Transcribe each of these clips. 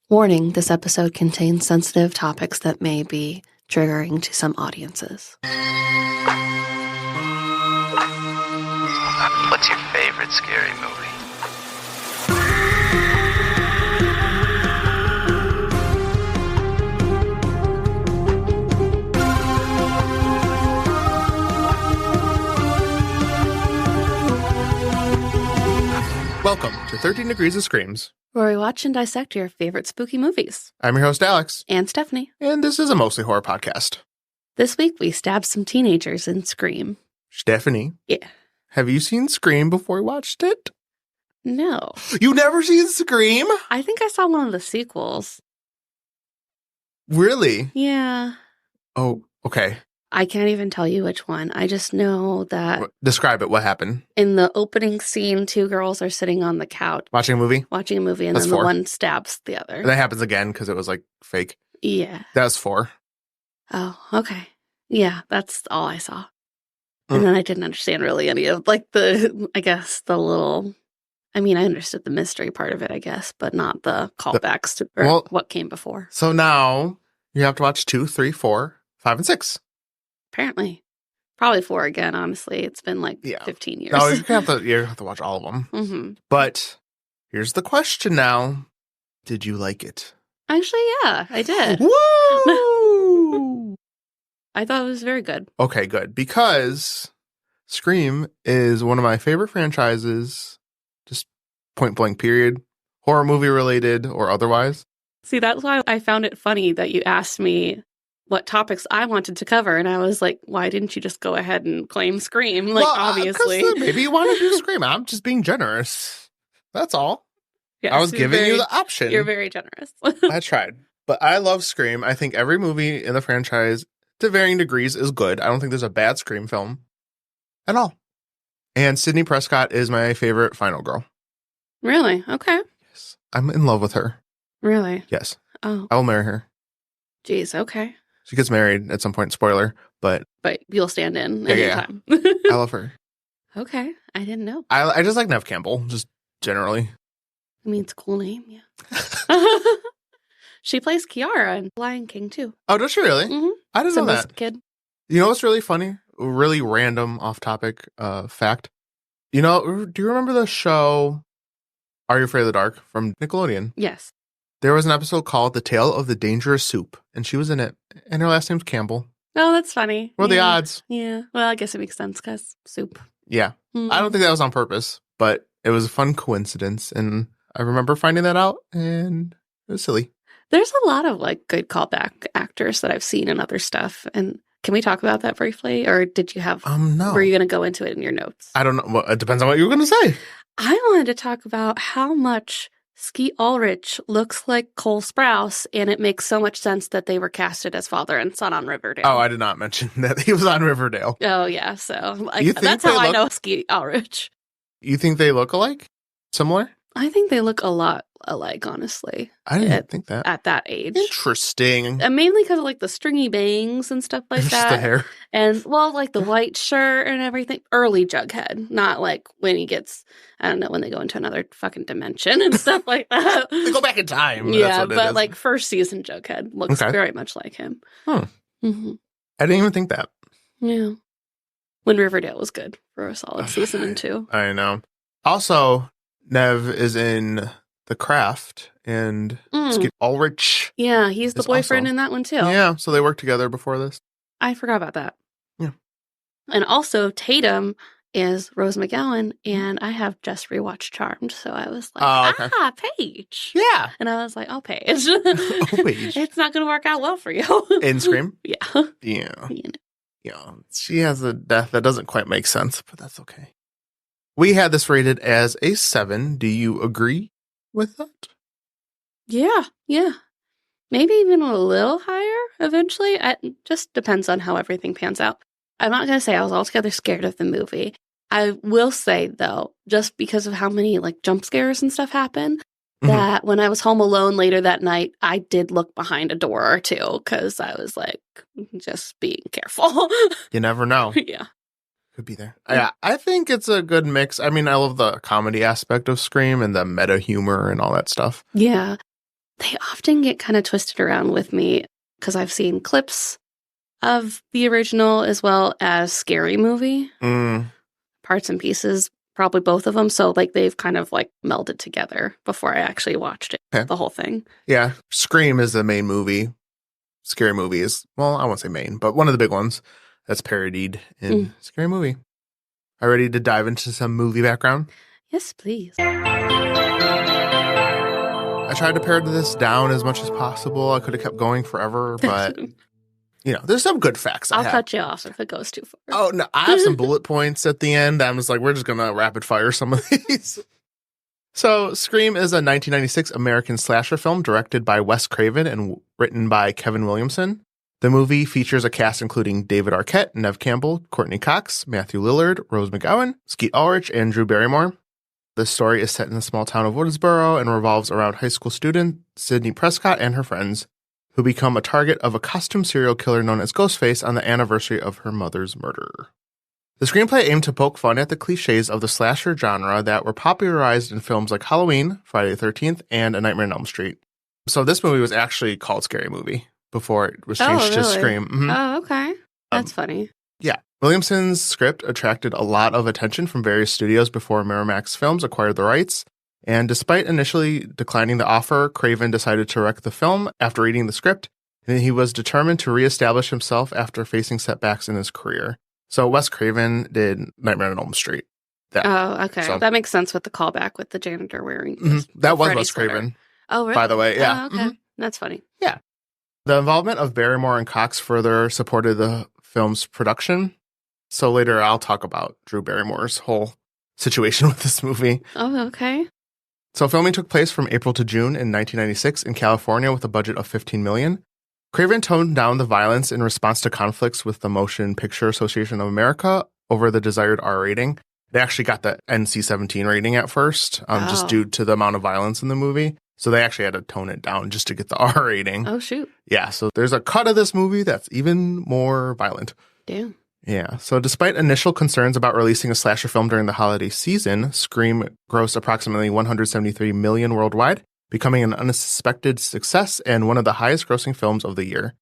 Warning, this episode contains sensitive topics that may be triggering to some audiences. What's your favorite scary movie? Welcome to 13 Degrees of Screams, Where we watch and dissect your favorite spooky movies. I'm your host, Alex. And Stephanie. And this is a mostly horror podcast. This week, we stabbed some teenagers in Scream. Stephanie. Yeah. Have you seen Scream before you watched it? No. You never seen Scream? I think I saw one of the sequels. Really? Yeah. Oh, okay. I can't even tell you which one. I just know that Describe it. What happened? in the opening scene, two girls are sitting on the couch Watching a movie? watching a movie, and That's then the 4. one stabs the other. That happens again because it was like fake. Yeah. That was 4. Oh, okay. Yeah, that's all I saw. And then I didn't understand really any of, like, I understood the mystery part of it, I guess, but not the callbacks to what came before. So now you have to watch 2, 3, 4, 5, and 6. Apparently. Probably 4 again, honestly. It's been like 15 years. No, you have to watch all of them. Mm-hmm. But here's the question now. Did you like it? Actually, yeah, I did. Woo! I thought it was very good. Okay, good. Because Scream is one of my favorite franchises, just point blank period, horror movie related or otherwise. See, that's why I found it funny that you asked me what topics I wanted to cover, and I was like, why didn't you just go ahead and claim Scream? Like, obviously. Maybe you wanted to do Scream. I'm just being generous. That's all. Yes, I was giving you the option. You're very generous. I tried. But I love Scream. I think every movie in the franchise, to varying degrees, is good. I don't think there's a bad Scream film at all. And Sidney Prescott is my favorite final girl. Really? Okay. Yes. I'm in love with her. Really? Yes. Oh. I will marry her. Jeez, okay. She gets married at some point, spoiler, but you'll stand in anytime. I love her. Okay. I didn't know. I just like Neve Campbell, just generally. I mean, it's a cool name, yeah. She plays Kiara in Lion King, too. Oh, does she really? Mm-hmm. I didn't know that. Kid. You know what's really funny? Really random, off-topic fact. You know, do you remember the show Are You Afraid of the Dark from Nickelodeon? Yes. There was an episode called The Tale of the Dangerous Soup, and she was in it, and her last name's Campbell. Oh, that's funny. What are the odds? Yeah. Well, I guess it makes sense, because soup. Yeah. Mm-hmm. I don't think that was on purpose, but it was a fun coincidence, and I remember finding that out, and it was silly. There's a lot of, like, good callback actors that I've seen in other stuff, and can we talk about that briefly, or did you have... No. Were you going to go into it in your notes? I don't know. Well, it depends on what you were going to say. I wanted to talk about how much Skeet Ulrich looks like Cole Sprouse, and it makes so much sense that they were casted as father and son on Riverdale. Oh, I did not mention that he was on Riverdale. Oh, yeah, so that's how I know Skeet Ulrich. You think they look alike? Similar? I think they look a lot alike, honestly. I didn't think that. At that age. Interesting. And mainly because of, like, the stringy bangs and stuff like that. The hair. And, well, like, the white shirt and everything. Early Jughead. Not, like, when he gets, I don't know, when they go into another fucking dimension and stuff like that. They go back in time. Yeah, but, like, first season Jughead looks very much like him. Huh. Mm-hmm. I didn't even think that. Yeah. When Riverdale was good for a solid season and 2. I know. Also, Nev is in The Craft, and Skeet Ulrich. Yeah, he's the boyfriend in that one, too. Yeah, so they worked together before this. I forgot about that. Yeah. And also, Tatum is Rose McGowan, and I have just rewatched Charmed, so I was like, Paige. Yeah. And I was like, Paige. Paige. It's not going to work out well for you. In Scream? Yeah. Yeah. You know. Yeah. She has a death that doesn't quite make sense, but that's okay. We had this rated as a 7. Do you agree with that? Yeah. Maybe even a little higher eventually. It just depends on how everything pans out. I'm not going to say I was altogether scared of the movie. I will say, though, just because of how many, like, jump scares and stuff happen, that when I was home alone later that night, I did look behind a door or two because I was like, just being careful. You never know. Yeah. Could be there. Yeah, I think it's a good mix. I mean, I love the comedy aspect of Scream and the meta humor and all that stuff. Yeah. they often get kind of twisted around with me because I've seen clips of the original as well as Scary Movie. Parts and pieces, probably both of them. So like they've kind of like melded together before I actually watched it, the whole thing. Yeah. Scream is the main movie. Scary Movie is, well, I won't say main, but one of the big ones that's parodied in Scary Movie. Are you ready to dive into some movie background? Yes, please. I tried to pare this down as much as possible. I could have kept going forever, but there's some good facts. I'll cut you off if it goes too far. Oh, no. I have some bullet points at the end. I'm just like, we're just going to rapid fire some of these. So, Scream is a 1996 American slasher film directed by Wes Craven and written by Kevin Williamson. The movie features a cast including David Arquette, Neve Campbell, Courtney Cox, Matthew Lillard, Rose McGowan, Skeet Ulrich, and Drew Barrymore. The story is set in the small town of Woodsboro and revolves around high school student Sidney Prescott and her friends, who become a target of a costume serial killer known as Ghostface on the anniversary of her mother's murder. The screenplay aimed to poke fun at the cliches of the slasher genre that were popularized in films like Halloween, Friday the 13th, and A Nightmare on Elm Street. So this movie was actually called Scary Movie before it was changed to Scream. Oh, okay. That's funny. Yeah. Williamson's script attracted a lot of attention from various studios before Miramax Films acquired the rights. And despite initially declining the offer, Craven decided to direct the film after reading the script, and he was determined to reestablish himself after facing setbacks in his career. So Wes Craven did Nightmare on Elm Street. Okay. So that makes sense with the callback with the janitor wearing that was Freddy Wes sweater. Craven. Oh, really? By the way, yeah. Oh, okay. That's funny. Yeah. The involvement of Barrymore and Cox further supported the film's production. So later I'll talk about Drew Barrymore's whole situation with this movie. Oh, okay. So filming took place from April to June in 1996 in California with a budget of $15 million. Craven toned down the violence in response to conflicts with the Motion Picture Association of America over the desired R rating. They actually got the NC-17 rating at first, just due to the amount of violence in the movie. So they actually had to tone it down just to get the R rating. Oh, shoot. Yeah, so there's a cut of this movie that's even more violent. Damn. Yeah, so despite initial concerns about releasing a slasher film during the holiday season, Scream grossed approximately $173 million worldwide, becoming an unsuspected success and one of the highest grossing films of the year.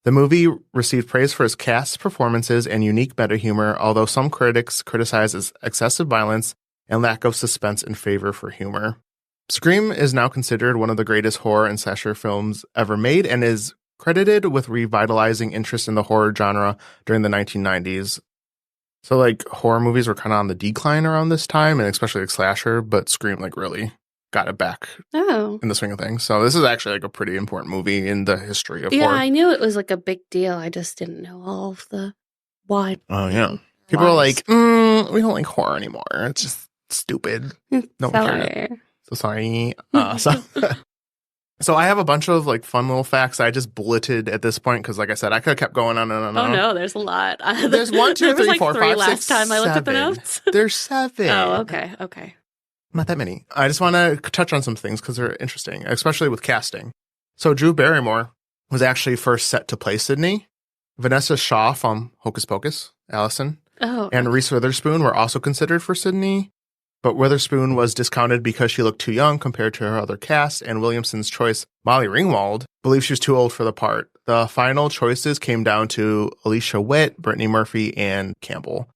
The movie received praise for its cast performances and unique meta-humor, although some critics criticized its excessive violence and lack of suspense in favor for humor. Scream is now considered one of the greatest horror and slasher films ever made and is credited with revitalizing interest in the horror genre during the 1990s. So, like, horror movies were kind of on the decline around this time, and especially like slasher, but Scream, like, really got it back in the swing of things. So this is actually, like, a pretty important movie in the history of horror. Yeah, I knew it was, like, a big deal. I just didn't know all of the why. Oh, yeah. People are like, we don't like horror anymore. It's just stupid. No one cares. So sorry. So I have a bunch of like fun little facts I just bulleted at this point because, like I said, I could have kept going on and on. Oh no, there's a lot. There's 1, 2, 3, 4, 5, 6, last time I looked at the notes. There's 7. Oh, okay. Not that many. I just want to touch on some things because they're interesting, especially with casting. So Drew Barrymore was actually first set to play Sidney. Vanessa Shaw from Hocus Pocus, Allison, and Reese Witherspoon were also considered for Sidney. But Witherspoon was discounted because she looked too young compared to her other cast, and Williamson's choice, Molly Ringwald, believed she was too old for the part. The final choices came down to Alicia Witt, Brittany Murphy, and Campbell.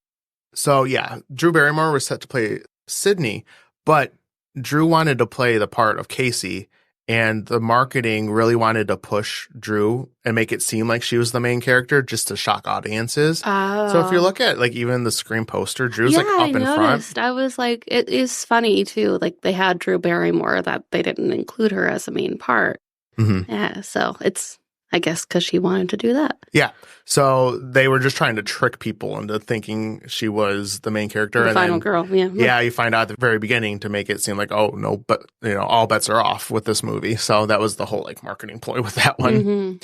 So yeah, Drew Barrymore was set to play Sidney, but Drew wanted to play the part of Casey, and the marketing really wanted to push Drew and make it seem like she was the main character just to shock audiences. So if you look at like even the Scream poster, Drew's like up in front. I was like, it is funny too. Like they had Drew Barrymore that they didn't include her as a main part. Mm-hmm. Yeah, so it's, I guess, because she wanted to do that. Yeah. So they were just trying to trick people into thinking she was the main character. The final girl, yeah. Yeah, you find out at the very beginning to make it seem like, oh, no, but, all bets are off with this movie. So that was the whole, like, marketing ploy with that one. Mm-hmm.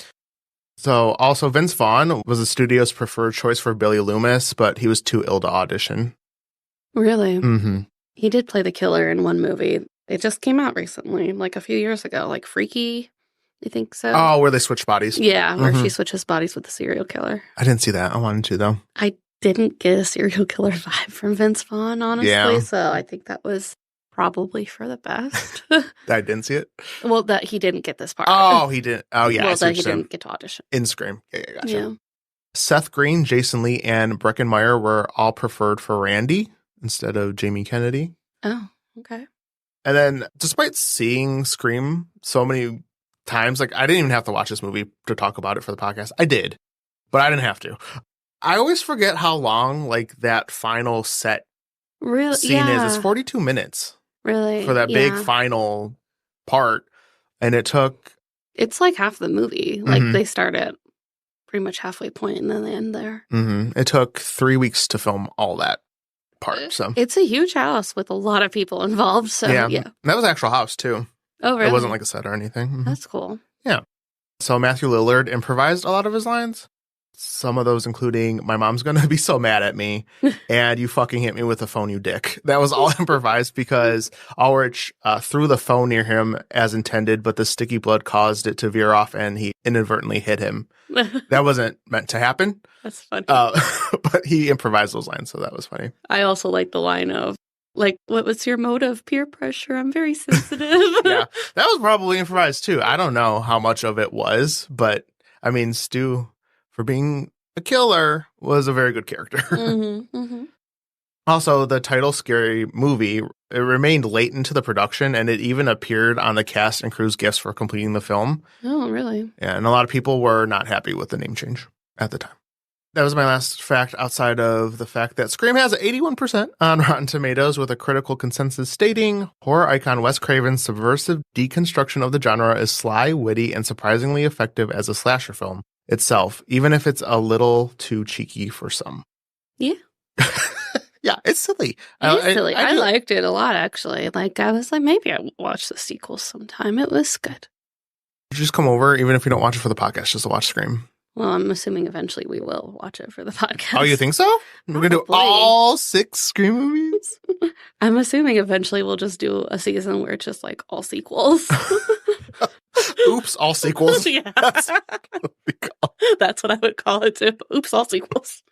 So also Vince Vaughn was the studio's preferred choice for Billy Loomis, but he was too ill to audition. Really? Mm-hmm. He did play the killer in one movie. It just came out recently, like a few years ago, like Freaky. You think so? Oh, where they switch bodies. Yeah, where she switches bodies with the serial killer. I didn't see that. I wanted to, though. I didn't get a serial killer vibe from Vince Vaughn, honestly. Yeah. So I think that was probably for the best. I didn't see it. Well, that he didn't get this part. Oh, he didn't. Oh, yeah. Well, that he didn't get to audition. In Scream. Yeah, gotcha. Yeah. Seth Green, Jason Lee, and Breckenmeyer were all preferred for Randy instead of Jamie Kennedy. Oh, okay. And then, despite seeing Scream so many times, like, I didn't even have to watch this movie to talk about it for the podcast. I did, but I didn't have to. I always forget how long, like, that final set scene is. It's 42 minutes. Really? For that big final part. And it took... It's like half the movie. Like, they start at pretty much halfway point and then they end there. It took 3 weeks to film all that part. So it's a huge house with a lot of people involved. So yeah. That was an actual house too. Oh, really? It wasn't like a set or anything. That's cool. Yeah. So Matthew Lillard improvised a lot of his lines. Some of those including, my mom's going to be so mad at me and you fucking hit me with a phone, you dick. That was all improvised because Ulrich threw the phone near him as intended, but the sticky blood caused it to veer off and he inadvertently hit him. That wasn't meant to happen. That's funny. But he improvised those lines, so that was funny. I also like the line of, like, what was your motive? Peer pressure. I'm very sensitive. Yeah, that was probably improvised too. I don't know how much of it was, but I mean, Stu, for being a killer, was a very good character. Also, the title Scary Movie, it remained late into the production, and it even appeared on the cast and crew's gifts for completing the film. Oh, really? Yeah, and a lot of people were not happy with the name change at the time. That was my last fact, outside of the fact that Scream has 81% on Rotten Tomatoes, with a critical consensus stating, horror icon Wes Craven's subversive deconstruction of the genre is sly, witty, and surprisingly effective as a slasher film itself, even if it's a little too cheeky for some. Yeah. Yeah, it's silly. It's silly. I liked it a lot, actually. Like, I was like, maybe I'll watch the sequel sometime. It was good. Just come over, even if we don't watch it for the podcast, just to watch Scream. Well, I'm assuming eventually we will watch it for the podcast. Oh, you think so? We're going to do all 6 Scream movies? I'm assuming eventually we'll just do a season where it's just like all sequels. Oops, all sequels. Yeah. That's what we call it. That's what I would call it too. Oops, all sequels.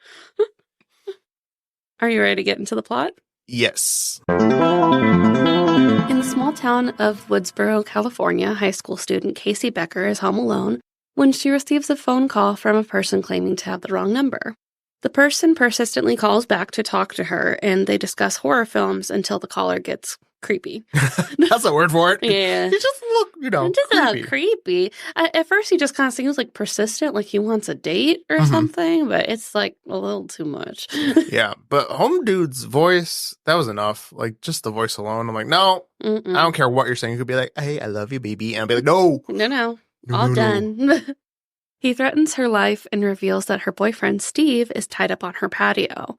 Are you ready to get into the plot? Yes. In the small town of Woodsboro, California, high school student Casey Becker is home alone when she receives a phone call from a person claiming to have the wrong number. The person persistently calls back to talk to her, and they discuss horror films until the caller gets creepy. That's a word for it. Yeah. He just look, Just creepy. At first, he just kind of seems like persistent, like he wants a date or something, but it's like a little too much. Yeah, but Home Dude's voice, that was enough. Like, just the voice alone. I'm like, no, I don't care what you're saying. You could be like, hey, I love you, baby. And I'll be like, no. No. All done. He threatens her life and reveals that her boyfriend, Steve, is tied up on her patio.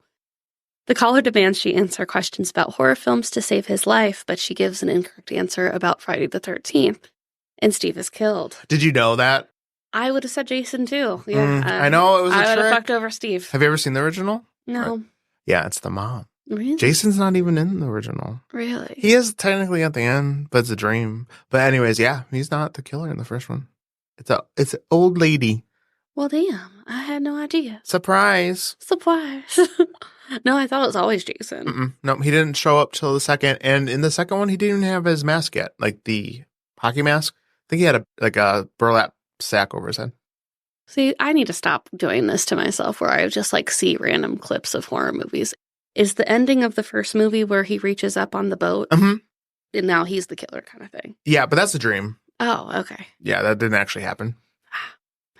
The caller demands she answer questions about horror films to save his life, but she gives an incorrect answer about Friday the 13th, and Steve is killed. Did you know that? I would have said Jason, too. Yeah, I know it was a trick. I would have fucked over Steve. Have you ever seen the original? No. Right. Yeah, it's the mom. Really? Jason's not even in the original. Really? He is technically at the end, but it's a dream. But anyways, yeah, he's not the killer in the first one. It's an old lady. Well, damn. I had no idea. Surprise. No, I thought it was always Jason. No, he didn't show up till the second. And in the second one, he didn't even have his mask yet. Like the hockey mask. I think he had a burlap sack over his head. See, I need to stop doing this to myself where I just like see random clips of horror movies. Is the ending of the first movie where he reaches up on the boat and now he's the killer kind of thing? Yeah, but that's a dream. Oh, okay. Yeah, that didn't actually happen.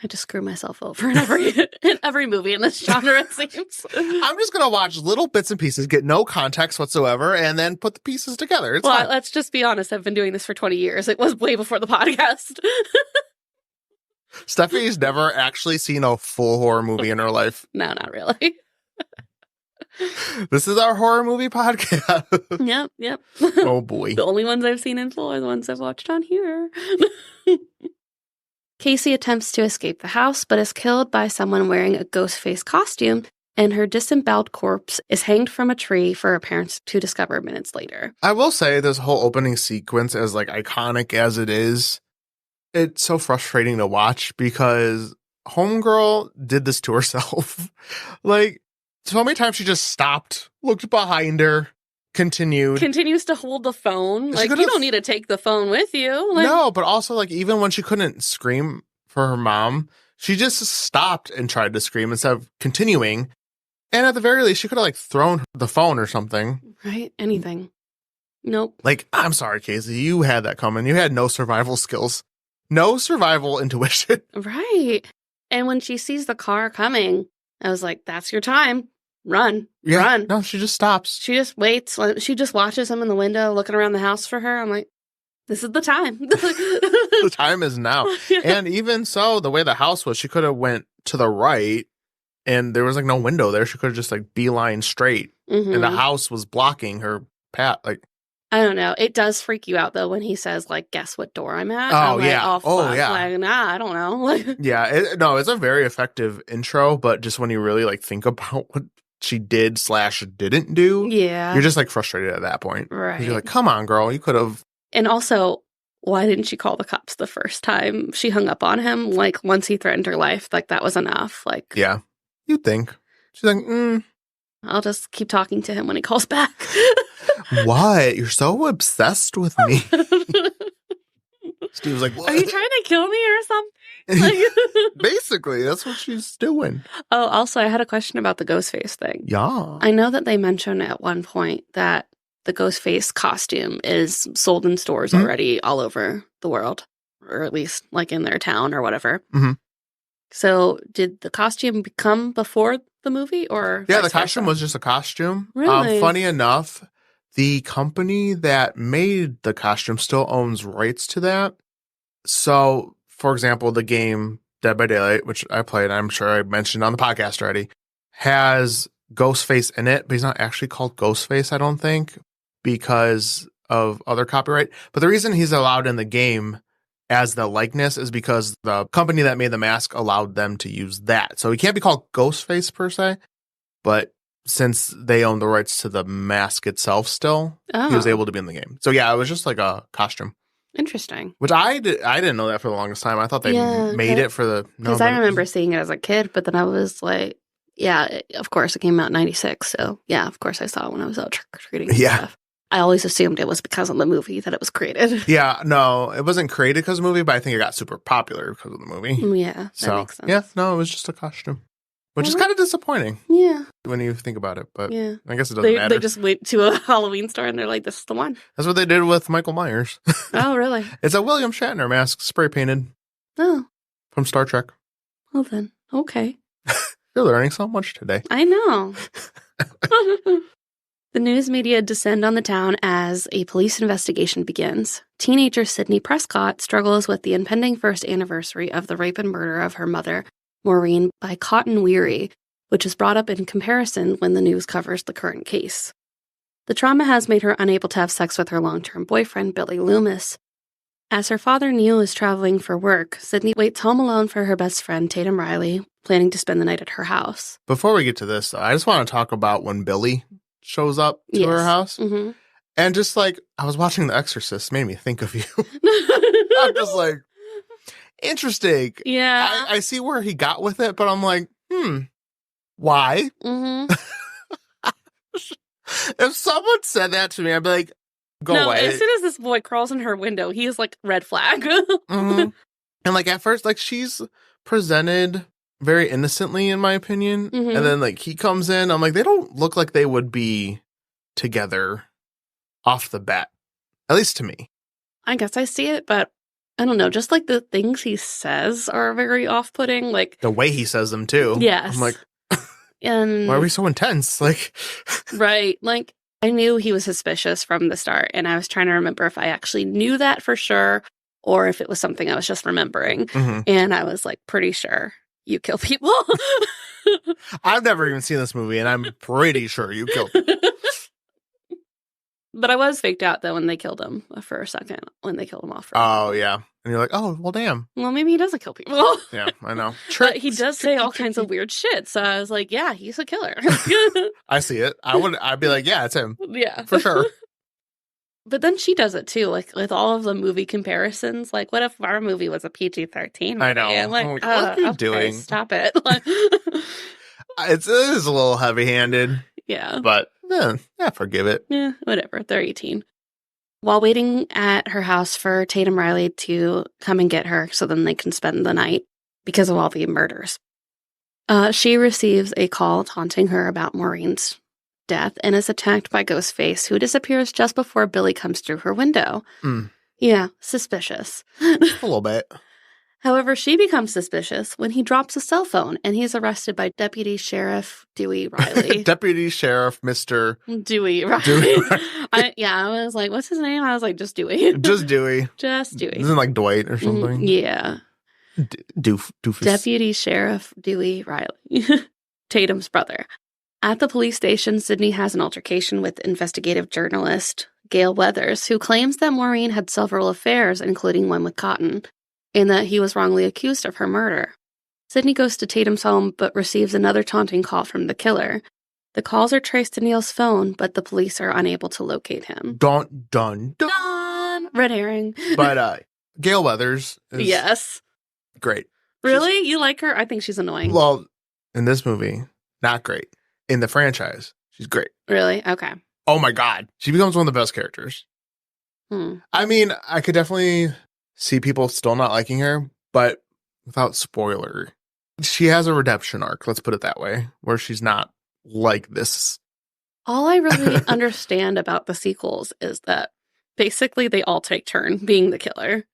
I just screw myself over in every movie in this genre, it seems. I'm just going to watch little bits and pieces, get no context whatsoever, and then put the pieces together. It's fine. Let's just be honest. I've been doing this for 20 years. It was way before the podcast. Stephanie's never actually seen a full horror movie in her life. No, not really. This is our horror movie podcast. Yep. Oh, boy. The only ones I've seen in full are the ones I've watched on here. Casey attempts to escape the house, but is killed by someone wearing a Ghostface costume, and her disemboweled corpse is hanged from a tree for her parents to discover minutes later. I will say this whole opening sequence, as like iconic as it is, it's so frustrating to watch because Homegirl did this to herself. Like, so many times she just stopped, looked behind her, continues to hold the phone. Like, you don't need to take the phone with you. Like, no, but also, like, even when she couldn't scream for her mom, she just stopped and tried to scream instead of continuing. And at the very least, she could have, like, thrown the phone or something. Right? Anything. Nope. Like, I'm sorry, Casey, you had that coming. You had no survival skills. No survival intuition. Right. And when she sees the car coming, I was like, that's your time. Run. Yeah, Run. No, she just stops. She just waits. She just watches him in the window looking around the house for her. I'm like, this is the time. The time is now. Yeah. And even so, the way the house was, she could have went to the right and there was like no window there. She could have just like beeline straight. Mm-hmm. And the house was blocking her path. Like, I don't know. It does freak you out though when he says like, guess what door I'm at. Oh, I'm like, yeah. Oh, fuck. Oh, yeah. Like, nah, I don't know. Like, yeah, it's a very effective intro, but just when you really like think about what she did / didn't do, yeah. you're just like frustrated at that point. 'Cause Right. You're like, come on, girl, you could have. And also, why didn't she call the cops the first time she hung up on him? Like, once he threatened her life, like, that was enough. Like, Yeah, you'd think. She's like, I'll just keep talking to him when he calls back. What? You're so obsessed with me. Steve was like, what? Are you trying to kill me or something? Like, Basically, that's what she's doing. oh, also, I had a question about the Ghostface thing. Yeah. I know that they mentioned at one point that the Ghostface costume is sold in stores already all over the world, or at least like in their town or whatever. Mhm. So did the costume become before the movie or? Yeah, the vice costume versa? was just a costume. Really? Funny enough, the company that made the costume still owns rights to that. So, for example, the game Dead by Daylight, which I played, I'm sure I mentioned on the podcast already, has Ghostface in it, but he's not actually called Ghostface, I don't think, because of other copyright. But the reason he's allowed in the game as the likeness is because the company that made the mask allowed them to use that. So he can't be called Ghostface per se, but since they own the rights to the mask itself still, he was able to be in the game. So yeah, it was just like a costume. Interesting. Which I didn't know that for the longest time. I thought they made it for the... Because I remember seeing it as a kid, but then I was like, yeah, of course it came out in 96. So yeah, of course I saw it when I was out trick-or-treating and stuff. I always assumed it was because of the movie that it was created. Yeah, no, it wasn't created because of the movie, but I think it got super popular because of the movie. Yeah, that So, makes sense. yeah, no, it was just a costume. Which is kind of disappointing. Yeah. When you think about it, but yeah. I guess it doesn't matter. They just went to a Halloween store and they're like, this is the one. That's what they did with Michael Myers. Oh, really? It's a William Shatner mask, spray painted. Oh. From Star Trek. Well then, okay. You're learning so much today. I know. The news media descend on the town as a police investigation begins. Teenager Sidney Prescott struggles with the impending first anniversary of the rape and murder of her mother, Maureen, by Cotton Weary, which is brought up in comparison when the news covers the current case. The trauma has made her unable to have sex with her long-term boyfriend, Billy Loomis. As her father, Neil, is traveling for work, Sidney waits home alone for her best friend, Tatum Riley, planning to spend the night at her house. Before we get to this, though, I just want to talk about when Billy shows up to her house. Mm-hmm. And just like, I was watching The Exorcist, made me think of you. I'm just like, interesting. Yeah. I see where he got with it, but I'm like, why? Mm-hmm. If someone said that to me, I'd be like, go away. As soon as this boy crawls in her window, he is like, red flag. Mm-hmm. And like at first, like she's presented very innocently, in my opinion. Mm-hmm. And then like he comes in, I'm like, they don't look like they would be together off the bat. At least to me. I guess I see it, but I don't know. Just like the things he says are very off-putting. Like the way he says them too. Yes. I'm like, and why are we so intense? Like, right. Like I knew he was suspicious from the start, and I was trying to remember if I actually knew that for sure or if it was something I was just remembering. Mm-hmm. And I was like, pretty sure you kill people. I've never even seen this movie, and I'm pretty sure you killed people. But I was faked out, though, when they killed him for a second, when they killed him off. Oh, yeah. And you're like, oh, well, damn. Well, maybe he doesn't kill people. Yeah, I know. But he does say all kinds of weird shit. So I was like, yeah, he's a killer. I see it. I'd be like, yeah, it's him. Yeah. For sure. But then she does it, too. Like, with all of the movie comparisons. Like, what if our movie was a PG-13? I know. I'm like, what are you doing? Stop it. It is a little heavy-handed. Yeah. But Yeah, forgive it. Yeah, whatever. They're 18. While waiting at her house for Tatum Riley to come and get her so then they can spend the night because of all the murders, she receives a call taunting her about Maureen's death and is attacked by Ghostface, who disappears just before Billy comes through her window. Yeah, suspicious. A little bit. However, she becomes suspicious when he drops a cell phone and he's arrested by Deputy Sheriff Dewey Riley. Deputy Sheriff Mr. Dewey Riley. Dewey. I was like, what's his name? I was like, just Dewey. Just Dewey. Just Dewey. Isn't it like Dwight or something? Yeah. Doofus. Deputy Sheriff Dewey Riley. Tatum's brother. At the police station, Sidney has an altercation with investigative journalist Gail Weathers, who claims that Maureen had several affairs, including one with Cotton, and that he was wrongly accused of her murder. Sidney goes to Tatum's home, but receives another taunting call from the killer. The calls are traced to Neil's phone, but the police are unable to locate him. Dun. Red herring. But Gail Weathers is yes. great. Really? You like her? I think she's annoying. Well, in this movie, not great. In the franchise, she's great. Really? Okay. Oh my God. She becomes one of the best characters. I mean, I could definitely see people still not liking her, but without spoiler, she has a redemption arc, let's put it that way, where she's not like this. All I really understand about the sequels is that basically they all take turn being the killer.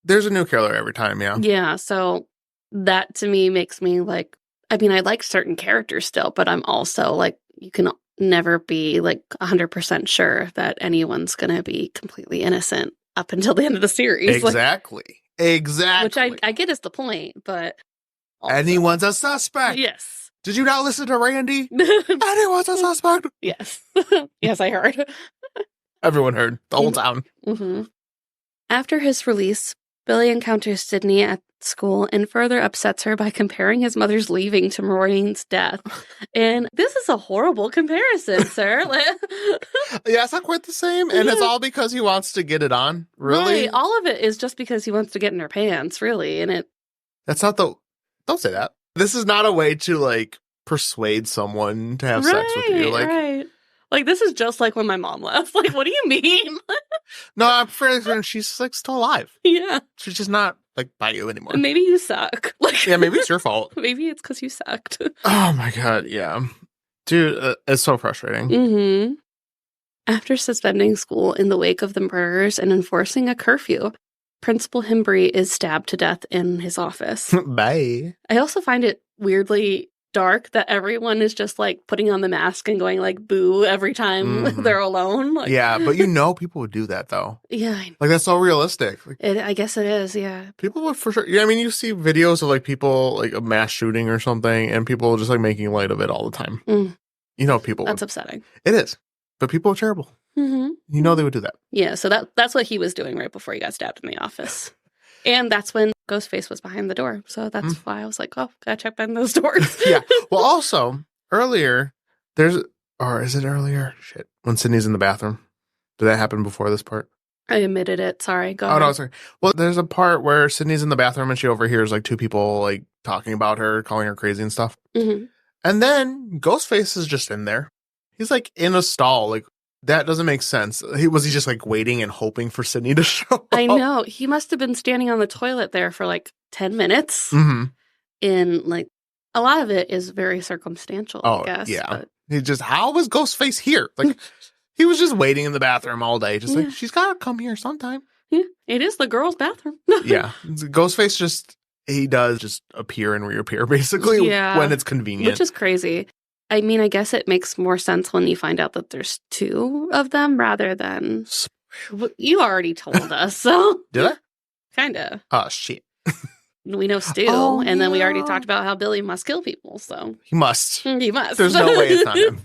There's a new killer every time, yeah. Yeah, so that to me makes me like, I mean, I like certain characters still, but I'm also like, you can never be like 100% sure that anyone's going to be completely innocent up until the end of the series. Exactly. Exactly. Which I get is the point, but also, anyone's a suspect. Yes. Did you not listen to Randy? Anyone's a suspect. Yes. Yes, I heard. Everyone heard. The whole town. Mm-hmm. After his release, Billy encounters Sidney at school and further upsets her by comparing his mother's leaving to Maureen's death. And this is a horrible comparison, sir. Yeah, it's not quite the same. And it's all because he wants to get it on. Really? Right. All of it is just because he wants to get in her pants, really. And that's not the... Don't say that. This is not a way to, like, persuade someone to have sex with you. Like, right. Like, this is just like when my mom left. Like, what do you mean? No, I'm fairly certain she's, like, still alive. Yeah. She's just not, like, by you anymore. Maybe you suck. Like, yeah, maybe it's your fault. Maybe it's because you sucked. Oh, my God, yeah. Dude, it's so frustrating. Mm-hmm. After suspending school in the wake of the murders and enforcing a curfew, Principal Hembry is stabbed to death in his office. Bye. I also find it weirdly dark that everyone is just like putting on the mask and going like boo every time they're alone. Like, yeah, but you know people would do that though. Yeah. Like that's so realistic. Like, I guess it is, yeah. People would for sure. Yeah, I mean you see videos of like people like a mass shooting or something and people just like making light of it all the time. You know people That's would. upsetting. It is. But people are terrible. Mm-hmm. You know they would do that. Yeah, so that's what he was doing right before he got stabbed in the office. And that's when Ghostface was behind the door. So that's why I was like, oh, gotta check behind those doors. Yeah. Well, also, earlier, or is it earlier? Shit. When Sydney's in the bathroom. Did that happen before this part? I admitted it. Sorry. Go ahead. Oh, no, sorry. Well, there's a part where Sydney's in the bathroom and she overhears like two people like talking about her, calling her crazy and stuff. Mm-hmm. And then Ghostface is just in there. He's like in a stall. Like, that doesn't make sense. Was he just like waiting and hoping for Sidney to show up? I know. He must have been standing on the toilet there for like 10 minutes. Mm-hmm. And like a lot of it is very circumstantial, I guess. Yeah. But... He just, how was Ghostface here? Like, he was just waiting in the bathroom all day. Just like, she's got to come here sometime. Yeah. It is the girl's bathroom. Yeah. Ghostface just, he does just appear and reappear basically when it's convenient. Which is crazy. I mean, I guess it makes more sense when you find out that there's two of them rather than... You already told us, so... Did I? Kinda. Oh, shit. We know Stu, and then we already talked about how Billy must kill people, so... He must. He must. There's no way it's not him.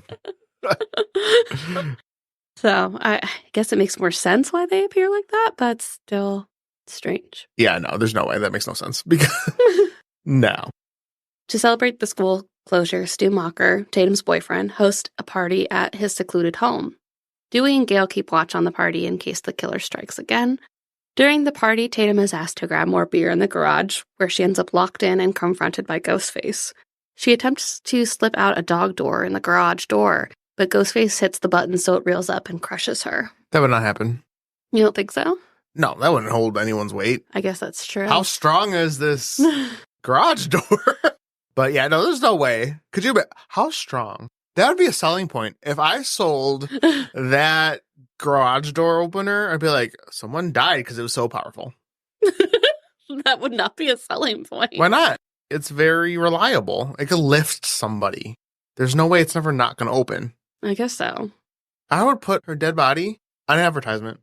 So, I guess it makes more sense why they appear like that, but still strange. Yeah, no, there's no way. That makes no sense. Because no. To celebrate the school closure, Stu Mocker, Tatum's boyfriend, hosts a party at his secluded home. Dewey and Gail keep watch on the party in case the killer strikes again. During the party, Tatum is asked to grab more beer in the garage, where she ends up locked in and confronted by Ghostface. She attempts to slip out a dog door in the garage door, but Ghostface hits the button so it reels up and crushes her. That would not happen. You don't think so? No, that wouldn't hold anyone's weight. I guess that's true. How strong is this garage door? But yeah, no, there's no way. Could you bet? How strong? That would be a selling point. If I sold that garage door opener, I'd be like, someone died because it was so powerful. That would not be a selling point. Why not? It's very reliable. It could lift somebody. There's no way it's never not going to open. I guess so. I would put her dead body on an advertisement.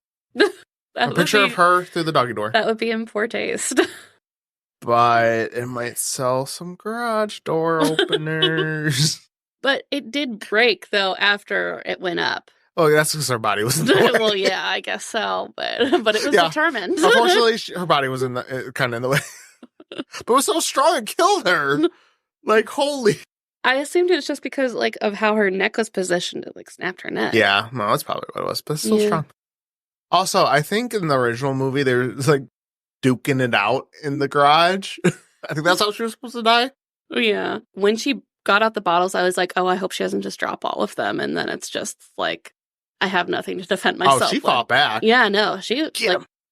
A picture of her through the doggy door. That would be in poor taste. But it might sell some garage door openers. But it did break, though, after it went up. Oh, that's because her body was in the way. Well, yeah, I guess so. But it was determined. Unfortunately, her body was in the kind of in the way. But it was so strong it killed her. Like, holy. I assumed it was just because, like, of how her neck was positioned. It, like, snapped her neck. Yeah, no, that's probably what it was. But it's still strong. Also, I think in the original movie, they were, like, duking it out in the garage. I think that's how she was supposed to die. Yeah. When she got out the bottles, I was like, oh, I hope she doesn't just drop all of them. And then it's just, like, I have nothing to defend myself. Oh, she fought back. Yeah, no. She,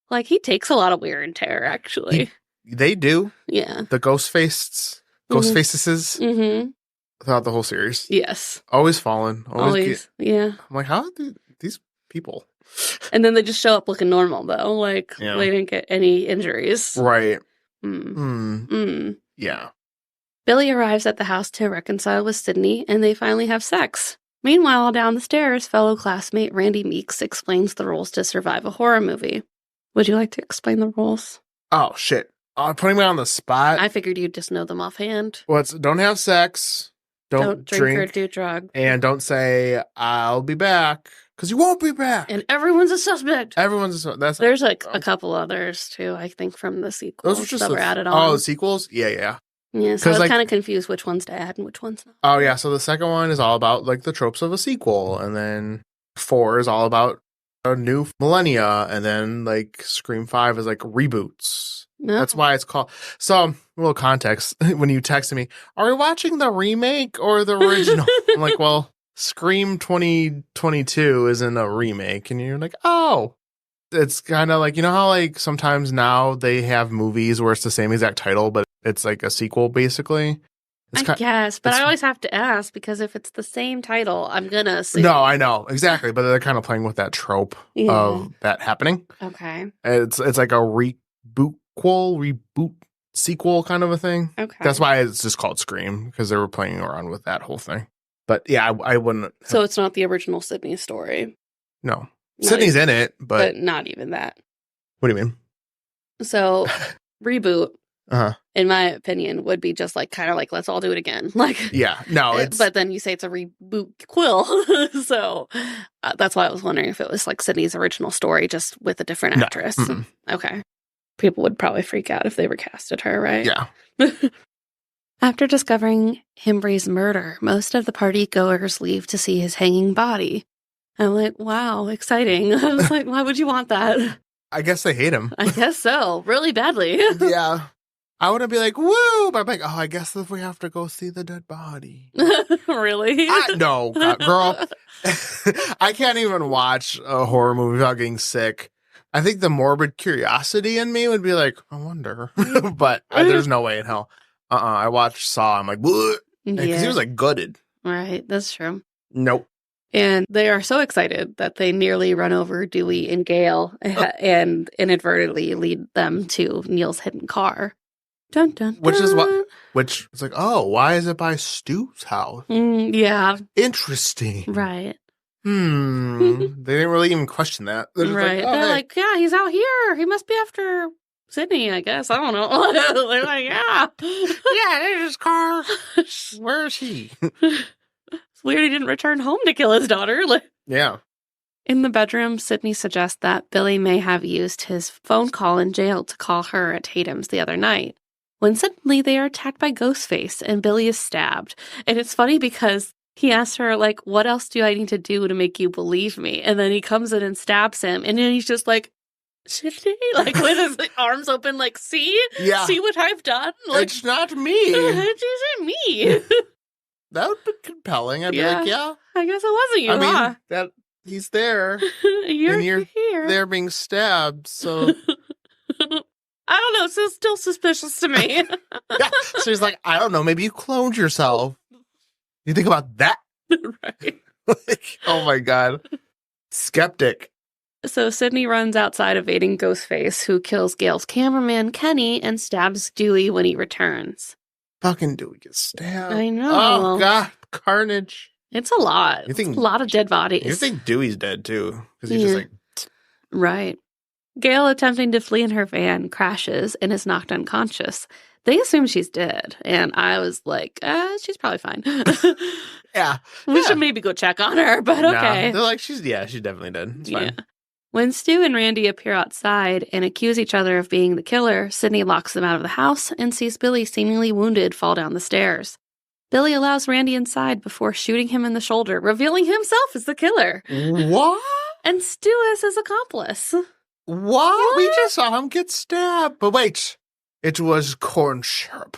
like, he takes a lot of wear and tear, actually. They do. Yeah. The Ghostfaces. Mm-hmm. Throughout the whole series. Yes. Always falling. Always. Yeah. I'm like, how do these people? And then they just show up looking normal, though. Like, they didn't get any injuries. Right. Yeah. Billy arrives at the house to reconcile with Sidney, and they finally have sex. Meanwhile, down the stairs, fellow classmate Randy Meeks explains the rules to survive a horror movie. Would you like to explain the rules? Oh, shit. Putting me on the spot. I figured you'd just know them offhand. Don't have sex. Don't drink or do drugs. And don't say, I'll be back. Because you won't be back. And everyone's a suspect. There's like a couple others, too, I think, from the sequels those are just that were added on. Oh, the sequels? Yeah. Yeah, so I was kind of confused which ones to add and which ones not. Oh, yeah. So the second one is all about, like, the tropes of a sequel. And then 4 is all about a new millennia. And then, like, Scream 5 is, like, reboots. No. That's why it's called. So, a little context. When you texted me, are we watching the remake or the original? I'm like, well, Scream 2022 isn't a remake. And you're like, oh. It's kind of like, you know how, like, sometimes now they have movies where it's the same exact title, but it's like a sequel, basically? I guess, but I always have to ask, because if it's the same title, I'm going to assume. No, I know. Exactly. But they're kind of playing with that trope of that happening. Okay. It's like a reboot, sequel kind of a thing. Okay. That's why it's just called Scream, because they were playing around with that whole thing. But yeah, I wouldn't. So it's not the original Sidney story? No. Sidney's in it, but not even that. What do you mean? So reboot, in my opinion, would be just like kind of like, let's all do it again. Like, yeah, no, it's. But then you say it's a reboot quill, so that's why I was wondering if it was like Sidney's original story, just with a different actress. No. Okay, people would probably freak out if they recasted her, right? Yeah. After discovering Hembry's murder, most of the party goers leave to see his hanging body. I'm like, wow, exciting. I was like, why would you want that? I guess they hate him. I guess so. Really badly. Yeah. I wouldn't be like, woo, but I'm like, oh, I guess if we have to go see the dead body. Really? No, girl. I can't even watch a horror movie without getting sick. I think the morbid curiosity in me would be like, I wonder. But there's no way in hell. I watched Saw. I'm like, because he was like gutted. Right. That's true. Nope. And they are so excited that they nearly run over Dewey and Gale and inadvertently lead them to Neil's hidden car. Dun, dun, dun. Which is like, oh, why is it by Stu's house? Yeah. Interesting. Right. They didn't really even question that. They're just right. Like, They're like, yeah, he's out here. He must be after Sidney, I guess. I don't know. They're like, yeah. Yeah, there's his car. Where is he? It's weird he didn't return home to kill his daughter. Yeah. In the bedroom, Sidney suggests that Billy may have used his phone call in jail to call her at Tatum's the other night. When suddenly they are attacked by Ghostface and Billy is stabbed. And it's funny because he asks her, like, what else do I need to do to make you believe me? And then he comes in and stabs him. And then he's just like, Sidney? Like, with his arms open, like, see? Yeah. See what I've done? Like, it's not me. It isn't me. that would be compelling. I'd be Yeah. like, yeah. I guess it wasn't you, I mean, huh? that he's there. You're and you're here. They're being stabbed, so... I don't know. It's still suspicious to me. Yeah. So he's like, I don't know, maybe you cloned yourself. You think about that? Right. Like, oh my God. Skeptic. So Sidney runs outside evading Ghostface, who kills Gail's cameraman, Kenny, and stabs Dewey when he returns. Fucking Dewey gets stabbed. I know. Oh God. Carnage. It's a lot. You think- It's a lot of dead bodies. You think Dewey's dead too. Because he's just like... Right. Gail, attempting to flee in her van, crashes and is knocked unconscious. They assume she's dead, and I was like, she's probably fine. Yeah. We should maybe go check on her, but okay. Nah, they're like, she's definitely dead. It's fine. When Stu and Randy appear outside and accuse each other of being the killer, Sidney locks them out of the house and sees Billy seemingly wounded fall down the stairs. Billy allows Randy inside before shooting him in the shoulder, revealing himself as the killer. What? And Stu as his accomplice. What? We just saw him get stabbed. But wait, it was corn syrup.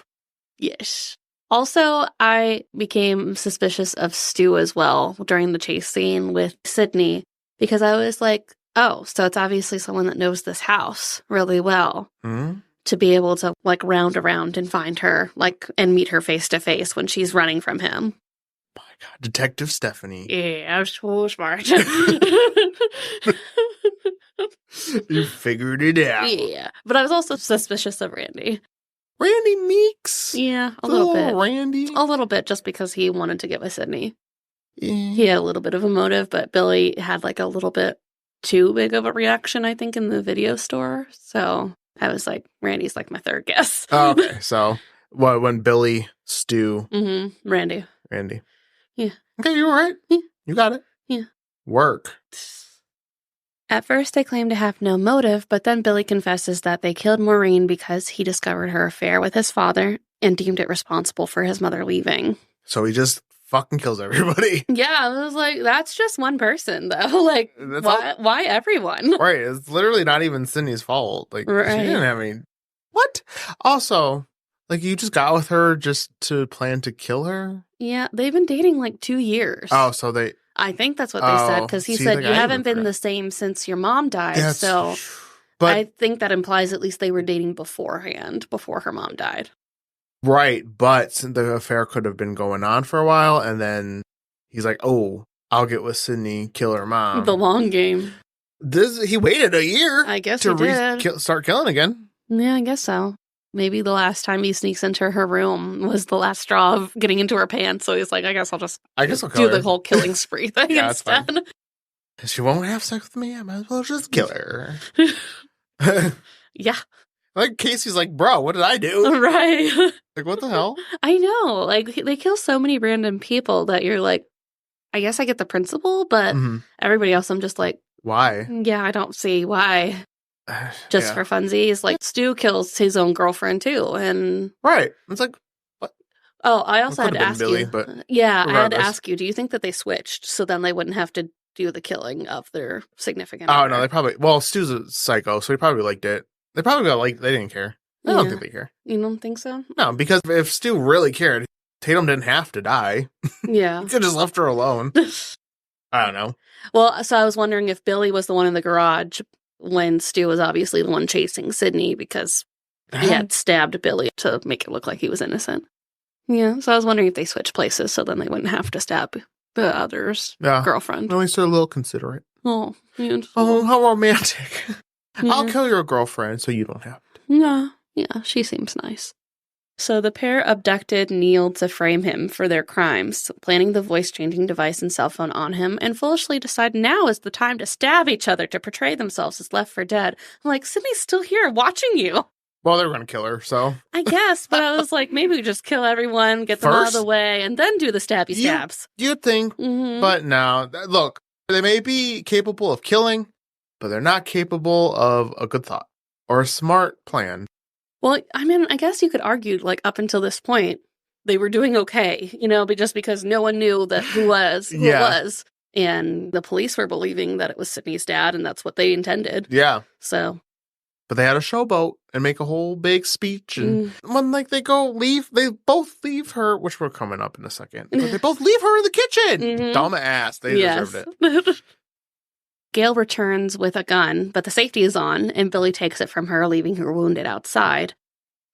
Yes. Also, I became suspicious of Stu as well during the chase scene with Sidney because I was like, oh, so it's obviously someone that knows this house really well to be able to like round around and find her like and meet her face to face when she's running from him. My God, Detective Stephanie. Yeah, I'm so smart. You figured it out. Yeah, but I was also suspicious of Randy. Randy Meeks. Yeah, a little bit. Randy. A little bit, just because he wanted to get with Sidney. Yeah. He had a little bit of a motive, but Billy had like a little bit too big of a reaction, I think, in the video store. So I was like, Randy's like my third guess. Oh, okay, so when Billy, Stu, Randy. Yeah. Okay, you were right. Yeah. You got it. Yeah. Work. At first, they claim to have no motive, but then Billy confesses that they killed Maureen because he discovered her affair with his father and deemed it responsible for his mother leaving. So he just fucking kills everybody. Yeah, I was like, that's just one person, though. Like, why everyone? Right, it's literally not even Sydney's fault. Like, Right. She didn't have any... What? Also, like, you just got with her just to plan to kill her? Yeah, they've been dating like 2 years. Oh, so they... I think that's what they said, because he said, you haven't been the same since your mom died, but I think that implies at least they were dating beforehand, before her mom died. Right, but the affair could have been going on for a while, and then he's like, oh, I'll get with Sidney, kill her mom. The long game. He waited a year I guess to he did. Start killing again. Yeah, I guess so. Maybe the last time he sneaks into her room was the last straw of getting into her pants. So he's like, I guess I'll kill do her. the whole killing spree thing Yeah, instead. She won't have sex with me. I might as well just kill her. Yeah. Like Casey's like, bro, what did I do? Right. Like, what the hell? I know. Like, they kill so many random people that you're like, I guess I get the principle, but everybody else, I'm just like, why? Yeah, I don't see why. Just for funsies. Like, Stu kills his own girlfriend, too. And right. It's like, what? Oh, I also had to ask Billy, you. But I had to ask you, do you think that they switched so then they wouldn't have to do the killing of their significant other? No, they probably... Well, Stu's a psycho, so he probably liked it. They probably they didn't care. I don't think they care. You don't think so? No, because if Stu really cared, Tatum didn't have to die. Yeah. He could have just left her alone. I don't know. Well, so I was wondering if Billy was the one in the garage when Stu was obviously the one chasing Sidney because he had stabbed Billy to make it look like he was innocent. Yeah, so I was wondering if they switched places so then they wouldn't have to stab the other's girlfriend. At least they're a little considerate. Oh, yeah. Oh, how romantic. Yeah. I'll kill your girlfriend so you don't have to. Yeah, she seems nice. So the pair abducted Neil to frame him for their crimes, planting the voice-changing device and cell phone on him, and foolishly decide now is the time to stab each other to portray themselves as Left 4 Dead. I'm like, Sydney's still here watching you. Well, they were going to kill her, so. I guess, but I was like, maybe we just kill everyone, get them out of the way, and then do the stabby stabs. You'd think, but no. Look, they may be capable of killing, but they're not capable of a good thought or a smart plan. Well, I mean, I guess you could argue, like, up until this point, they were doing okay, but just because no one knew that who it was. And the police were believing that it was Sydney's dad, and that's what they intended. Yeah. So, But they had a showboat and make a whole big speech. And when like they both leave her, which we're coming up in a second. But they both leave her in the kitchen. Dumbass. They deserved it. Gail returns with a gun, but the safety is on, and Billy takes it from her, leaving her wounded outside.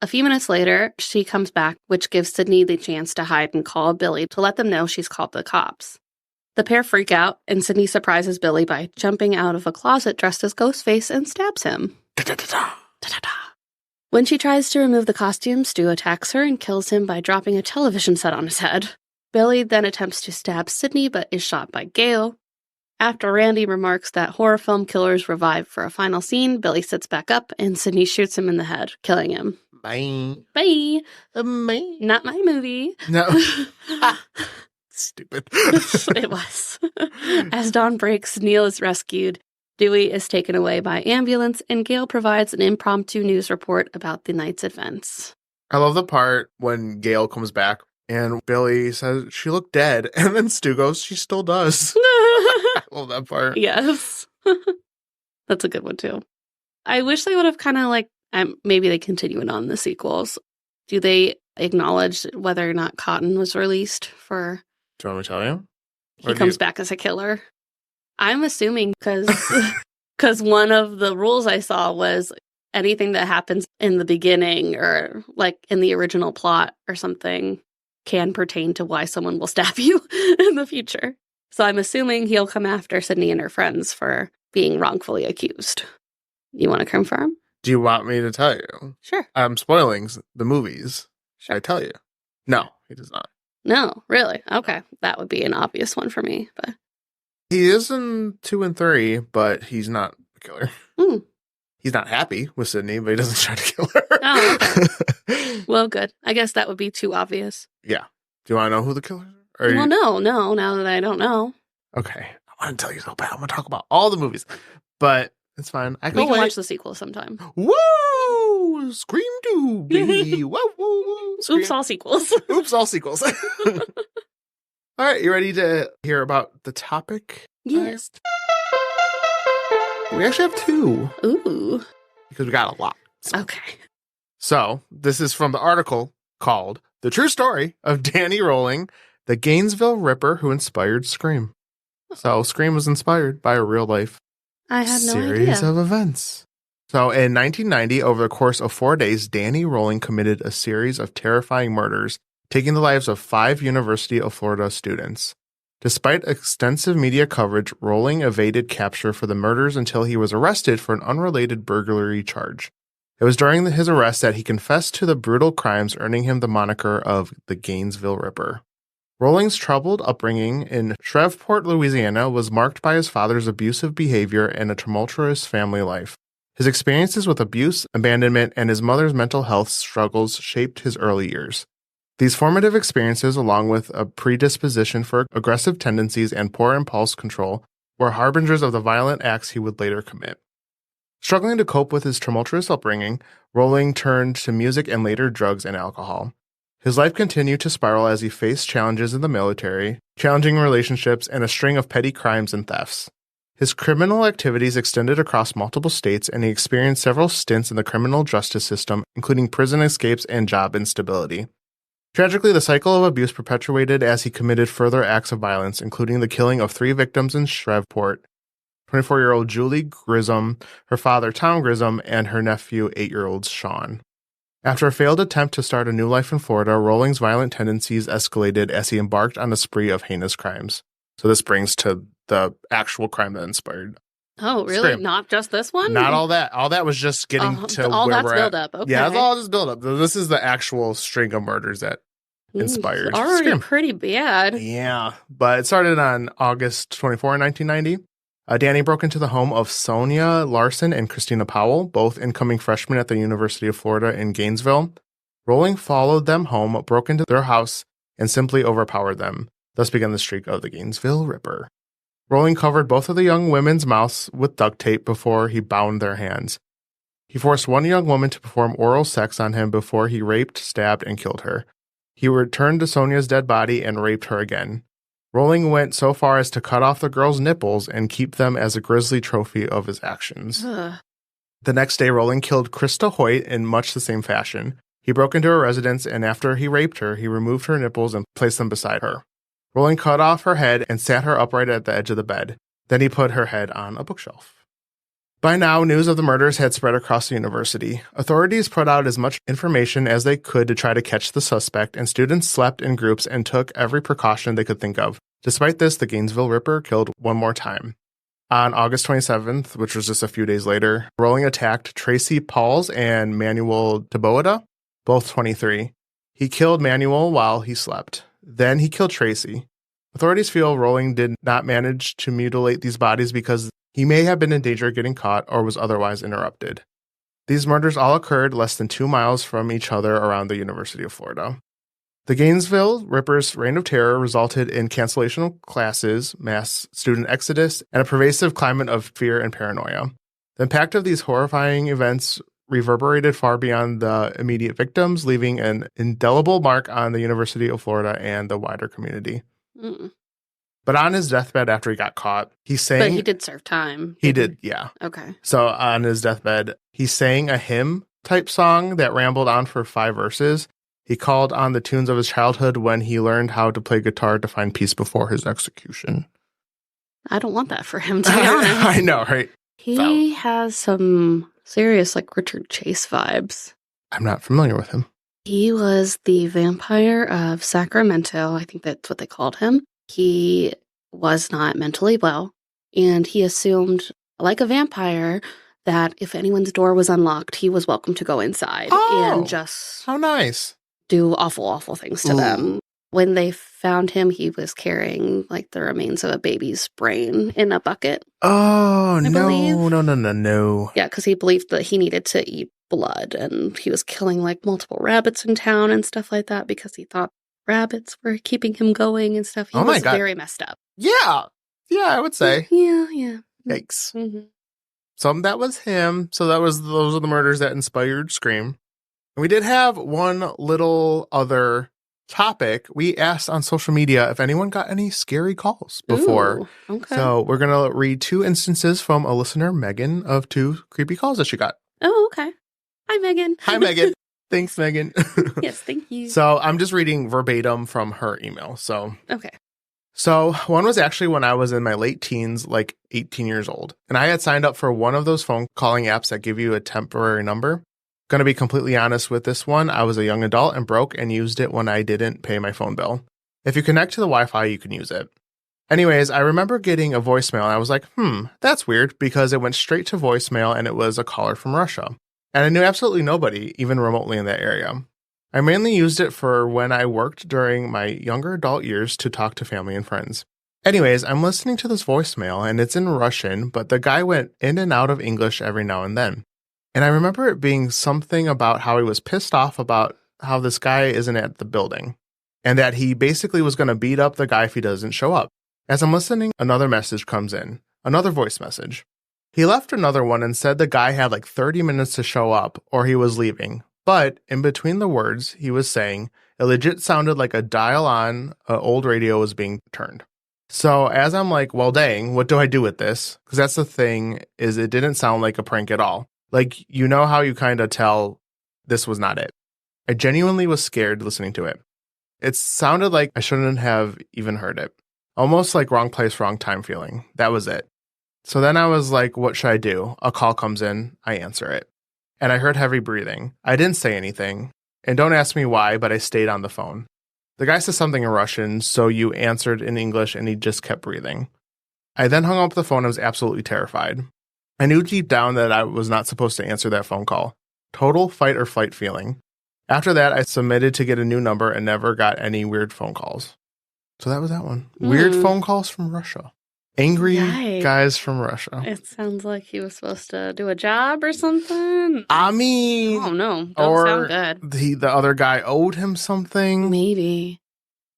A few minutes later, she comes back, which gives Sidney the chance to hide and call Billy to let them know she's called the cops. The pair freak out, and Sidney surprises Billy by jumping out of a closet dressed as Ghostface and stabs him. When she tries to remove the costume, Stu attacks her and kills him by dropping a television set on his head. Billy then attempts to stab Sidney, but is shot by Gail. After Randy remarks that horror film killers revive for a final scene, Billy sits back up and Sidney shoots him in the head, killing him. Bye. Bye. Bye. Not my movie. No. Stupid. It was. As dawn breaks, Neil is rescued. Dewey is taken away by ambulance, and Gail provides an impromptu news report about the night's events. I love the part when Gail comes back and Billy says she looked dead, and then Stu goes, she still does. I love that part. Yes. That's a good one, too. I wish they would have kind of like, maybe they continue it on the sequels. Do they acknowledge whether or not Cotton was released for... Do you want me to tell you? He comes back as a killer. I'm assuming because one of the rules I saw was anything that happens in the beginning or like in the original plot or something can pertain to why someone will stab you in the future. So I'm assuming he'll come after Sidney and her friends for being wrongfully accused. You want to confirm? Do you want me to tell you? Sure. I'm spoiling the movies. Should I tell you? No, he does not. No, really? Okay. That would be an obvious one for me. But he is in 2 and 3, but he's not the killer. He's not happy with Sidney, but he doesn't try to kill her. Oh, okay. Well, good. I guess that would be too obvious. Yeah. Do you want to know who the killer is? Well, no, now that I don't know. Okay. I want to tell you so bad. I'm going to talk about all the movies, but it's fine. We can watch the sequel sometime. Woo! Scream 2, baby. Woo, woo, woo. Oops, all sequels. Oops, all sequels. All right, you ready to hear about the topic? Yes. We actually have 2. Ooh. Because we got a lot. Okay. So, this is from the article called The True Story of Danny Rolling, the Gainesville Ripper who inspired Scream. So, Scream was inspired by a real-life I had no series idea. of events. So, in 1990, over the course of 4 days, Danny Rolling committed a series of terrifying murders, taking the lives of 5 University of Florida students. Despite extensive media coverage, Rolling evaded capture for the murders until he was arrested for an unrelated burglary charge. It was during his arrest that he confessed to the brutal crimes, earning him the moniker of the Gainesville Ripper. Rolling's troubled upbringing in Shreveport, Louisiana, was marked by his father's abusive behavior and a tumultuous family life. His experiences with abuse, abandonment, and his mother's mental health struggles shaped his early years. These formative experiences, along with a predisposition for aggressive tendencies and poor impulse control, were harbingers of the violent acts he would later commit. Struggling to cope with his tumultuous upbringing, Rolling turned to music and later drugs and alcohol. His life continued to spiral as he faced challenges in the military, challenging relationships, and a string of petty crimes and thefts. His criminal activities extended across multiple states, and he experienced several stints in the criminal justice system, including prison escapes and job instability. Tragically, the cycle of abuse perpetuated as he committed further acts of violence, including the killing of 3 victims in Shreveport, 24-year-old Julie Grissom, her father Tom Grissom, and her nephew 8-year-old Sean. After a failed attempt to start a new life in Florida, Rolling's violent tendencies escalated as he embarked on a spree of heinous crimes. So this brings to the actual crime that inspired. Oh, really? Scream. Not just this one? Not all that. All that was just getting to all where that's we're build at. up. Okay. Yeah, it's all just build up. This is the actual string of murders that inspired It's already Scream. pretty bad. Yeah, but it started on August 24, 1990. Danny broke into the home of Sonia Larson and Christina Powell, both incoming freshmen at the University of Florida in Gainesville. Rolling followed them home, broke into their house, and simply overpowered them. Thus began the streak of the Gainesville Ripper. Rolling covered both of the young women's mouths with duct tape before he bound their hands. He forced one young woman to perform oral sex on him before he raped, stabbed, and killed her. He returned to Sonia's dead body and raped her again. Rolling went so far as to cut off the girl's nipples and keep them as a grisly trophy of his actions. Ugh. The next day, Rowling killed Krista Hoyt in much the same fashion. He broke into her residence, and after he raped her, he removed her nipples and placed them beside her. Rowling cut off her head and sat her upright at the edge of the bed. Then he put her head on a bookshelf. By now, news of the murders had spread across the university. Authorities put out as much information as they could to try to catch the suspect, and students slept in groups and took every precaution they could think of. Despite this, the Gainesville Ripper killed one more time. On August 27th, which was just a few days later, Rowling attacked Tracy Pauls and Manuel Taboada, both 23. He killed Manuel while he slept. Then he killed Tracy. Authorities feel Rowling did not manage to mutilate these bodies because he may have been in danger of getting caught or was otherwise interrupted. These murders all occurred less than 2 miles from each other around the University of Florida. The Gainesville Ripper's reign of terror resulted in cancellation of classes, mass student exodus, and a pervasive climate of fear and paranoia. The impact of these horrifying events reverberated far beyond the immediate victims, leaving an indelible mark on the University of Florida and the wider community. Mm. But on his deathbed after he got caught, he sang... But he did serve time. He did, yeah. Okay. So on his deathbed, he sang a hymn-type song that rambled on for 5 verses. He called on the tunes of his childhood when he learned how to play guitar to find peace before his execution. I don't want that for him, to be honest. I know, right? He has some serious, like, Richard Chase vibes. I'm not familiar with him. He was the vampire of Sacramento. I think that's what they called him. He was not mentally well, and he assumed, like a vampire, that if anyone's door was unlocked, he was welcome to go inside and just... How nice. Do awful, awful things to them. When they found him, he was carrying like the remains of a baby's brain in a bucket. Oh, I no, believe. no. Yeah, because he believed that he needed to eat blood, and he was killing like multiple rabbits in town and stuff like that because he thought rabbits were keeping him going and stuff. He was very messed up. Yeah, I would say. Yeah. Yikes. Mm-hmm. So that was him. So those are the murders that inspired Scream. And we did have one little other topic. We asked on social media if anyone got any scary calls before. Ooh, okay. So we're going to read 2 instances from a listener, Megan, of 2 creepy calls that she got. Oh, okay. Hi, Megan. Hi, Megan. Thanks, Megan. Yes, thank you. So I'm just reading verbatim from her email. Okay. So one was actually when I was in my late teens, like 18 years old. And I had signed up for one of those phone calling apps that give you a temporary number. Going to be completely honest with this one. I was a young adult and broke and used it when I didn't pay my phone bill. If you connect to the Wi-Fi, you can use it. Anyways, I remember getting a voicemail and I was like, that's weird because it went straight to voicemail and it was a caller from Russia. And I knew absolutely nobody, even remotely in that area. I mainly used it for when I worked during my younger adult years to talk to family and friends. Anyways, I'm listening to this voicemail and it's in Russian, but the guy went in and out of English every now and then. And I remember it being something about how he was pissed off about how this guy isn't at the building and that he basically was going to beat up the guy if he doesn't show up. As I'm listening, another message comes in, another voice message. He left another one and said the guy had like 30 minutes to show up or he was leaving. But in between the words he was saying, it legit sounded like a dial on an old radio was being turned. So as I'm like, well, dang, what do I do with this? Because that's the thing is it didn't sound like a prank at all. Like, you know how you kind of tell this was not it. I genuinely was scared listening to it. It sounded like I shouldn't have even heard it. Almost like wrong place, wrong time feeling. That was it. So then I was like, what should I do? A call comes in. I answer it. And I heard heavy breathing. I didn't say anything. And don't ask me why, but I stayed on the phone. The guy said something in Russian, so you answered in English and he just kept breathing. I then hung up the phone and was absolutely terrified. I knew deep down that I was not supposed to answer that phone call. Total fight or flight feeling. After that, I submitted to get a new number and never got any weird phone calls. So that was that one. Weird phone calls from Russia. Angry guys from Russia. It sounds like he was supposed to do a job or something. I mean... Oh, no. Don't sound good. The other guy owed him something. Maybe.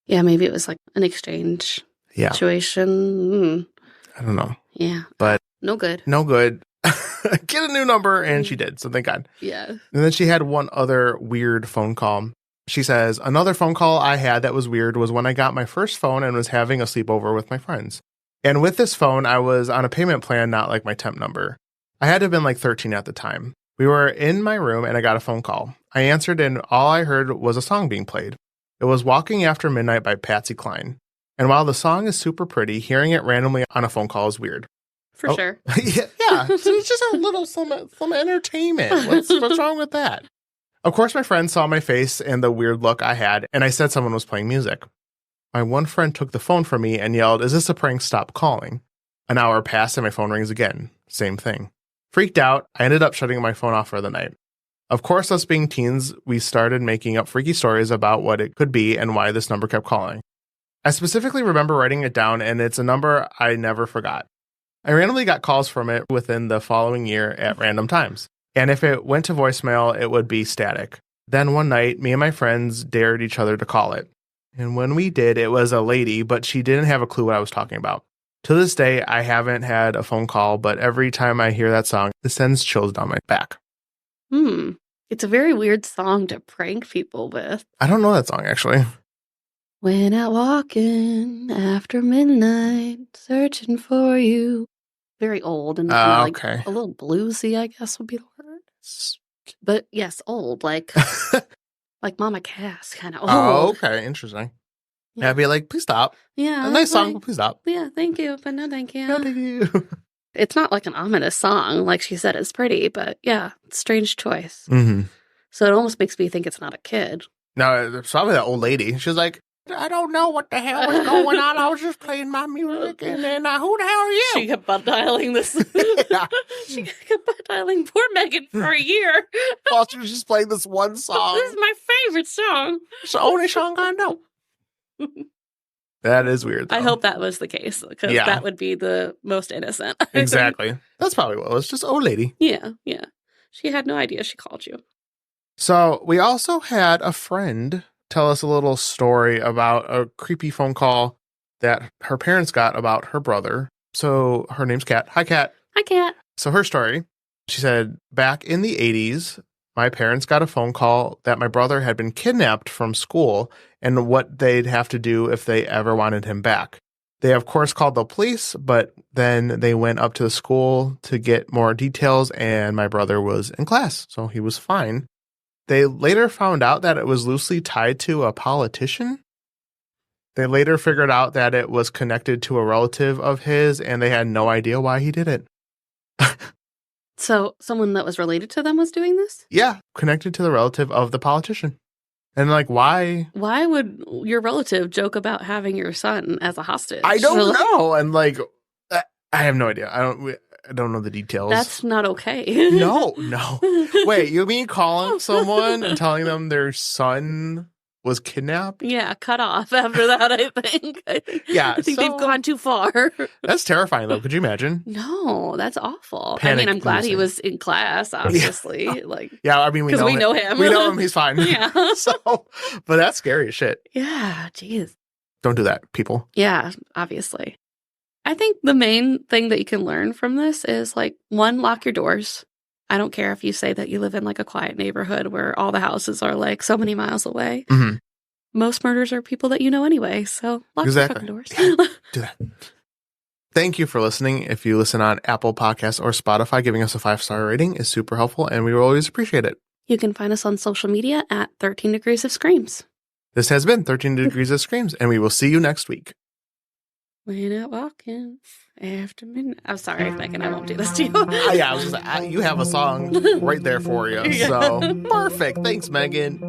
Yeah, maybe it was like an exchange situation. I don't know. Yeah. But... No good. No good. Get a new number, and she did, so thank God. Yeah. And then she had one other weird phone call. She says, another phone call I had that was weird was when I got my first phone and was having a sleepover with my friends. And with this phone, I was on a payment plan, not like my temp number. I had to have been like 13 at the time. We were in my room and I got a phone call. I answered and all I heard was a song being played. It was Walking After Midnight by Patsy Cline. And while the song is super pretty, hearing it randomly on a phone call is weird. For sure. Yeah. So it's just a little some entertainment. What's wrong with that? Of course, my friend saw my face and the weird look I had, and I said someone was playing music. My one friend took the phone from me and yelled, "Is this a prank? Stop calling." An hour passed and my phone rings again. Same thing. Freaked out, I ended up shutting my phone off for the night. Of course, us being teens, we started making up freaky stories about what it could be and why this number kept calling. I specifically remember writing it down, and it's a number I never forgot. I randomly got calls from it within the following year at random times. And if it went to voicemail, it would be static. Then one night, me and my friends dared each other to call it. And when we did, it was a lady, but she didn't have a clue what I was talking about. To this day, I haven't had a phone call, but every time I hear that song, it sends chills down my back. It's a very weird song to prank people with. I don't know that song, actually. Went out walking after midnight, searching for you. Very old and okay. a little bluesy, I guess would be the word. But yes, old, like Mama Cass, kind of old. Oh, okay, interesting. Yeah, I'd be like, please stop. Yeah. A nice song, but please stop. Yeah, thank you, but no thank you. No, thank you. It's not like an ominous song, like she said, it's pretty, but yeah, strange choice. Mm-hmm. So it almost makes me think it's not a kid. No, it's probably that old lady. She's like, I don't know what the hell was going on. I was just playing my music, and then who the hell are you? She kept butt dialing this. Yeah. She kept butt dialing poor Megan for a year. While she was just playing this one song. This is my favorite song. It's the only song I know. That is weird, though. I hope that was the case, because that would be the most innocent. Exactly. That's probably what it was. Just old lady. Yeah. She had no idea she called you. So we also had a friend tell us a little story about a creepy phone call that her parents got about her brother. So her name's Kat. Hi, Kat. Hi, Kat. So her story, she said, back in the 80s, my parents got a phone call that my brother had been kidnapped from school and what they'd have to do if they ever wanted him back. They, of course, called the police, but then they went up to the school to get more details, and my brother was in class, so he was fine. They later found out that it was loosely tied to a politician. They later figured out that it was connected to a relative of his, and they had no idea why he did it. So someone that was related to them was doing this? Yeah, connected to the relative of the politician. And like, why? Why would your relative joke about having your son as a hostage? I don't know. And like, I have no idea. I don't know the details. That's not okay. No. Wait, you mean calling someone and telling them their son was kidnapped? Yeah, cut off after that, I think. Yeah. I think they've gone too far. That's terrifying, though. Could you imagine? No, that's awful. Panic I mean, I'm glad inducing. he was in class, obviously. Yeah, I mean, we know him. We know him. He's fine. Yeah. But that's scary as shit. Yeah, jeez. Don't do that, people. Yeah, obviously. I think the main thing that you can learn from this is, like, one, lock your doors. I don't care if you say that you live in, like, a quiet neighborhood where all the houses are, like, so many miles away. Mm-hmm. Most murders are people that you know anyway, so lock your fucking doors. Yeah, do that. Thank you for listening. If you listen on Apple Podcasts or Spotify, giving us a 5-star rating is super helpful, and we will always appreciate it. You can find us on social media at 13 Degrees of Screams. This has been 13 Degrees of Screams, and we will see you next week. When out walking after midnight. I'm sorry, Megan, I won't do this to you. Yeah, I was just like, you have a song right there for you. So perfect. Thanks, Megan.